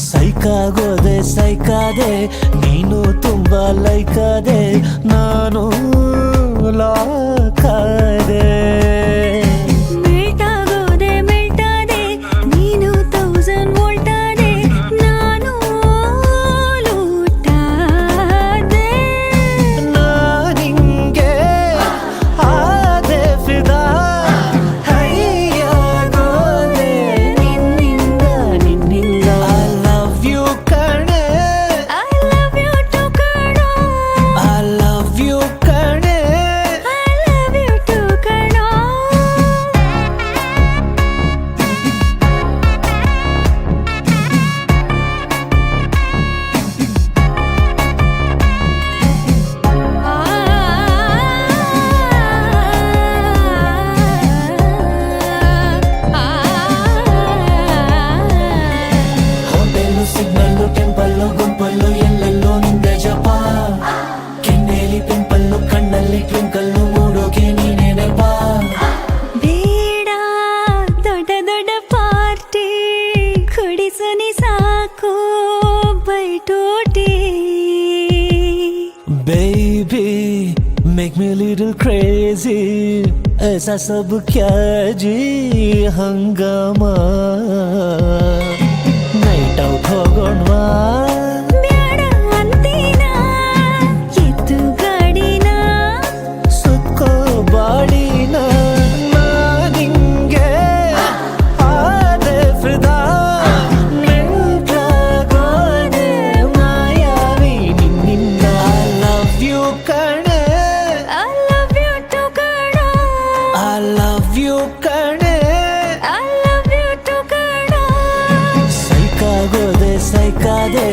ಸೈಕಾಗೋದೆ ಸೈಕಾದೆ ನೀನು ತುಂಬಾ ಲೈಕಾದೆ ನಾನು ಲಾಕಾದೆ ಮೆಲ್ಟಾಗೋದೆ ಮೆಲ್ಟಾದೆ ನೀನು 1000 ವೋಲ್ಟಾದೆ ನಾನು ಲೂಟಾದೆ ನಾನಿಂಗೆ ಆದೆ ಫಿದಾ ಹೈಯಾಗೋದೆ ನಿನ್ನಿಂದ ನಿನ್ನಿಂದ I love you ಕಣೆ I love you too ಕಣೋ I love you ಕಣೆ I love you too ಕಣೋ ಹೋಟೆಲು ಸಿಗ್ನಲ್ಲು ಟೆಂಪಲ್ಲು ಗುಂಪಲ್ಲು ಎಲ್ಲೆಲ್ಲೋ ನಿಂದೆ ಜಪ ಕೆನ್ನೆಲಿ ಪಿಂಪಲ್ಲು ಕಣ್ಣಲ್ಲಿ ಟ್ವಿಂಕಲ್ಲು ಮೂಡೋಕೆ ನೀನೇನೆ ಬಾ ಬೇಡ ದೊಡ್ಡ ದೊಡ್ಡ ಪಾರ್ಟಿ ಕುಡಿಸನಿ ಸಾಕು ಬೈಟೋಟಿ Baby, make me a little crazy. ऐसा सब क्या जी हंगामा नाइट आउट होಗೋಣವಾ ಬ್ಯಾಡ ಅಂತೀನಾ ಎತ್ತು ಗಾಡಿನ ಸುತ್ಕೋ ಬಾಡಿನ ನಾನಿಂಗೆ ಆದೆ ಫಿದಾ ಮೆಂಟಾಗೋದೆ ಮಾಯಾವಿ ನಿನ್ನಿಂದ I love you ಕಣೆ I love you too ಕಣೋ I love you ಕಣೆ I love you too ಕಣೋ ಸೈಕಾಗೋದೆ ಸೈಕಾದೆ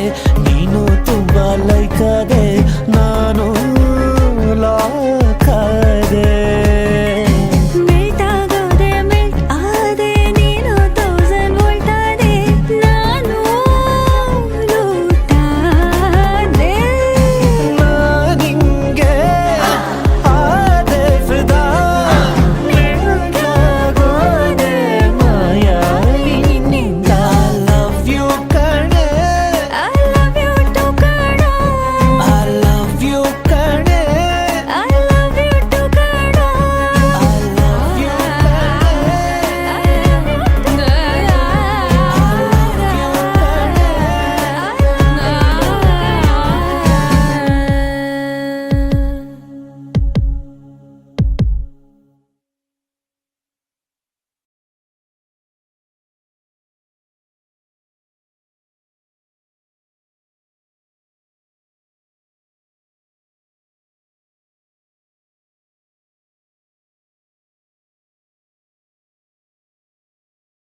ನೀನು ತುಂಬಾ ಲೈಕಾದೆ